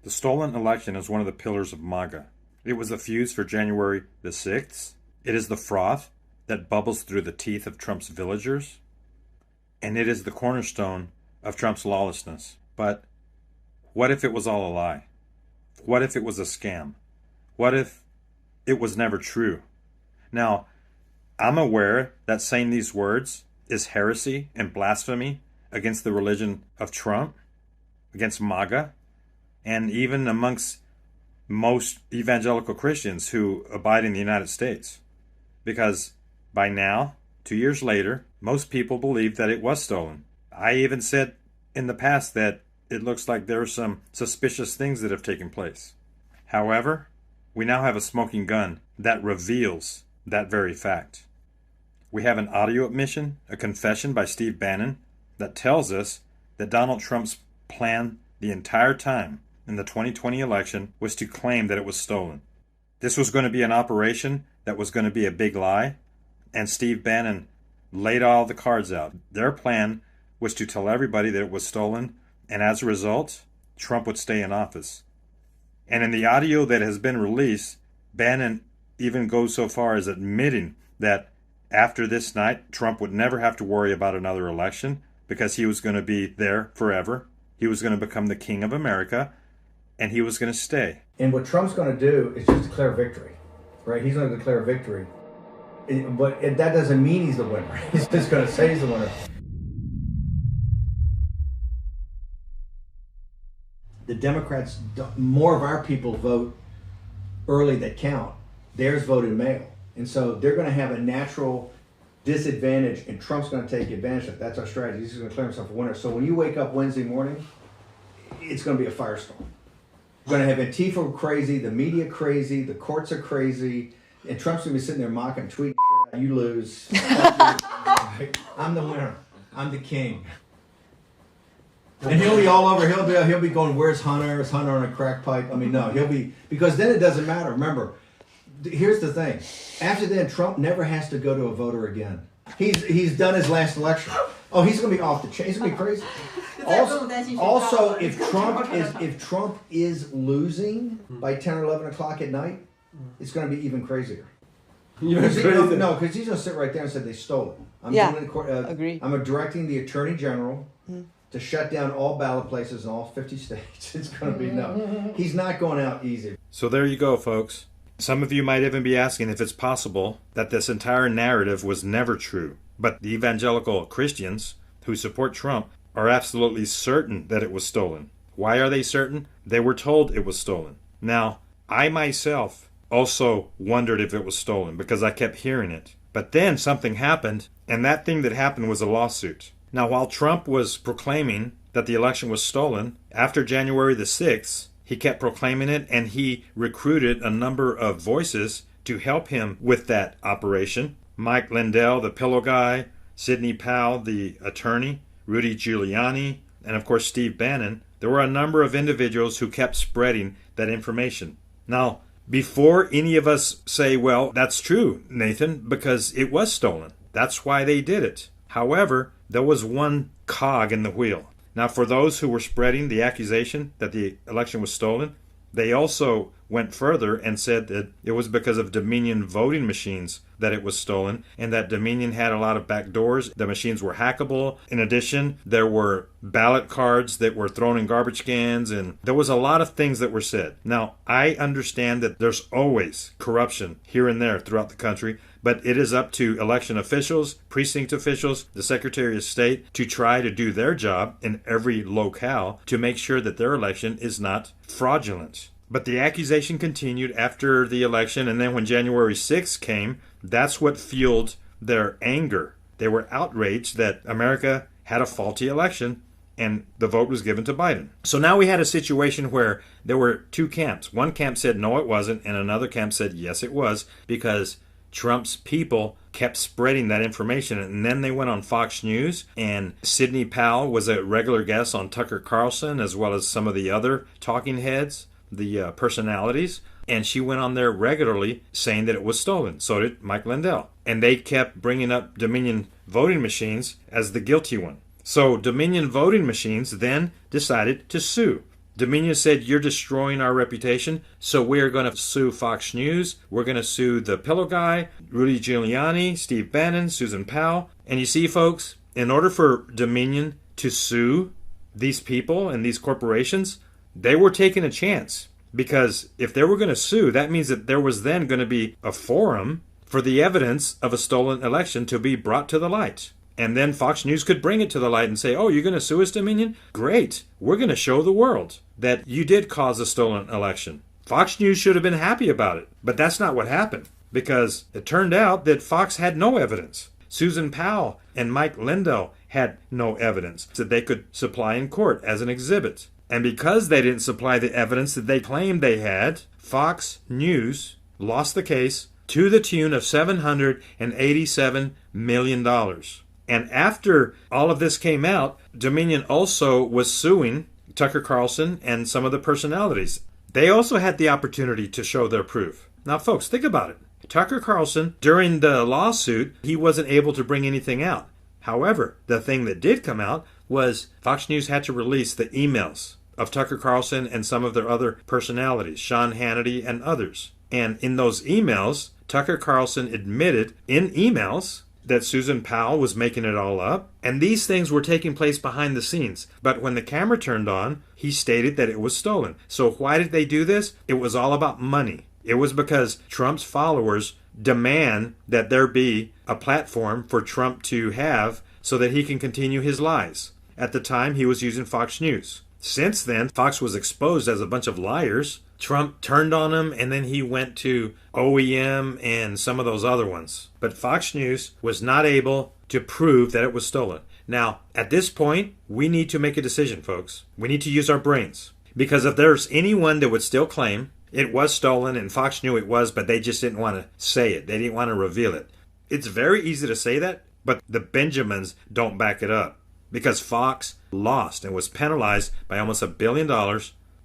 The stolen election is one of the pillars of MAGA. It was the fuse for January the 6th. It is the froth that bubbles through the teeth of Trump's villagers. And it is the cornerstone of Trump's lawlessness. But what if it was all a lie? What if it was a scam? What if it was never true? Now, I'm aware that saying these words is heresy and blasphemy against the religion of Trump, against MAGA, and even amongst most evangelical Christians who abide in the United States. Because by now, 2 years later, most people believe that it was stolen. I even said in the past that it looks like there are some suspicious things that have taken place. However, we now have a smoking gun that reveals that very fact. We have an audio admission, a confession by Steve Bannon, that tells us that Donald Trump's plan the entire time in the 2020 election was to claim that it was stolen. This was going to be an operation that was going to be a big lie, and Steve Bannon laid all the cards out. Their plan was to tell everybody that it was stolen, and as a result, Trump would stay in office. And in the audio that has been released, Bannon even goes so far as admitting that after this night, Trump would never have to worry about another election because he was going to be there forever. He was going to become the king of America, and he was going to stay. And what Trump's going to do is just declare victory, right? He's going to declare victory. But that doesn't mean he's the winner. He's just going to say he's the winner. The Democrats, more of our people vote early that count. Theirs voted mail. And so they're going to have a natural disadvantage, and Trump's going to take advantage of it. That's our strategy. He's going to declare himself a winner. So when you wake up Wednesday morning, it's going to be a firestorm. We're going to have Antifa crazy, the media crazy, the courts are crazy, and Trump's going to be sitting there mocking, tweeting, you lose. I'm the winner. I'm the king. And he'll be all over. He'll be going, where's Hunter? Is Hunter on a crack pipe? I mean, no, he'll be, because then it doesn't matter. Remember, here's the thing. After then, Trump never has to go to a voter again. He's done his last election. Oh, he's going to be off the chain. He's going to be crazy. Also, if Trump is losing by 10 or 11 o'clock at night, it's going to be even crazier. No, because he's going to sit right there and say they stole it. Agree. I'm directing the Attorney General to shut down all ballot places in all 50 states. It's going to be no. He's not going out easy. So there you go, folks. Some of you might even be asking if it's possible that this entire narrative was never true. But the evangelical Christians who support Trump are absolutely certain that it was stolen. Why are they certain? They were told it was stolen. Now, I myself also wondered if it was stolen because I kept hearing it. But then something happened, and that thing that happened was a lawsuit. Now, while Trump was proclaiming that the election was stolen, after January the 6th, he kept proclaiming it, and he recruited a number of voices to help him with that operation. Mike Lindell, the pillow guy, Sidney Powell, the attorney, Rudy Giuliani, and of course Steve Bannon. There were a number of individuals who kept spreading that information. Now, before any of us say, well, that's true, Nathan, because it was stolen. That's why they did it. However, there was one cog in the wheel. Now, for those who were spreading the accusation that the election was stolen, they also went further and said that it was because of Dominion voting machines that it was stolen, and that Dominion had a lot of back doors. The machines were hackable. In addition, there were ballot cards that were thrown in garbage cans, and there was a lot of things that were said. Now, I understand that there's always corruption here and there throughout the country, but it is up to election officials, precinct officials, the Secretary of State to try to do their job in every locale to make sure that their election is not fraudulent. But the accusation continued after the election, and then when January 6th came, that's what fueled their anger. They were outraged that America had a faulty election and the vote was given to Biden. So now we had a situation where there were two camps. One camp said no, it wasn't, and another camp said yes, it was, because Trump's people kept spreading that information. And then they went on Fox News, and Sidney Powell was a regular guest on Tucker Carlson, as well as some of the other talking heads, the personalities, and she went on there regularly saying that it was stolen. So did Mike Lindell. And they kept bringing up Dominion voting machines as the guilty one. So Dominion voting machines then decided to sue Dominion said, you're destroying our reputation, so we're going to sue Fox News. We're going to sue the Pillow Guy, Rudy Giuliani, Steve Bannon, Susan Powell. And you see, folks, in order for Dominion to sue these people and these corporations, they were taking a chance. Because if they were going to sue, that means that there was then going to be a forum for the evidence of a stolen election to be brought to the light. And then Fox News could bring it to the light and say, oh, you're going to sue us, Dominion? Great. We're going to show the world that you did cause a stolen election. Fox News should have been happy about it. But that's not what happened, because it turned out that Fox had no evidence. Susan Powell and Mike Lindell had no evidence that they could supply in court as an exhibit. And because they didn't supply the evidence that they claimed they had, Fox News lost the case to the tune of $787 million. And after all of this came out, Dominion also was suing Tucker Carlson and some of the personalities. They also had the opportunity to show their proof. Now, folks, think about it. Tucker Carlson, during the lawsuit, he wasn't able to bring anything out. However, the thing that did come out was Fox News had to release the emails of Tucker Carlson and some of their other personalities, Sean Hannity and others. And in those emails, Tucker Carlson admitted in emails that Susan Powell was making it all up, and these things were taking place behind the scenes. But when the camera turned on, he stated that it was stolen. So why did they do this? It was all about money. It was because Trump's followers demand that there be a platform for Trump to have so that he can continue his lies. At the time, he was using Fox News. Since then, Fox was exposed as a bunch of liars. Trump turned on him, and then he went to OEM and some of those other ones. But Fox News was not able to prove that it was stolen. Now, at this point, we need to make a decision, folks. We need to use our brains. Because if there's anyone that would still claim it was stolen, and Fox knew it was, but they just didn't want to say it. They didn't want to reveal it. It's very easy to say that, but the Benjamins don't back it up. Because Fox lost and was penalized by almost $1 billion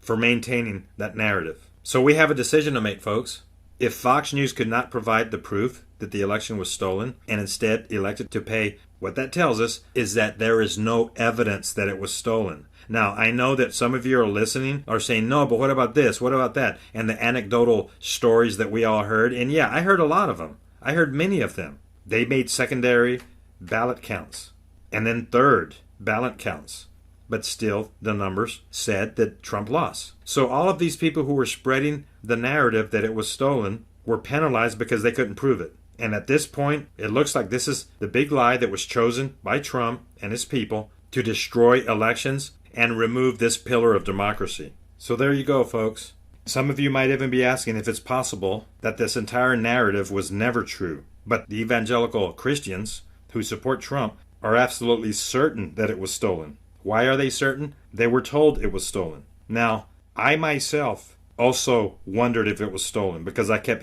for maintaining that narrative. So we have a decision to make, folks. If Fox News could not provide the proof that the election was stolen and instead elected to pay, what that tells us is that there is no evidence that it was stolen. Now, I know that some of you are listening are saying, no, but what about this? What about that? And the anecdotal stories that we all heard. And yeah, I heard a lot of them. I heard many of them. They made secondary ballot counts and then third ballot counts. But still, the numbers said that Trump lost. So all of these people who were spreading the narrative that it was stolen were penalized because they couldn't prove it. And at this point, it looks like this is the big lie that was chosen by Trump and his people to destroy elections and remove this pillar of democracy. So there you go, folks. Some of you might even be asking if it's possible that this entire narrative was never true. But the evangelical Christians who support Trump are absolutely certain that it was stolen. Why are they certain? They were told it was stolen. Now, I myself also wondered if it was stolen because I kept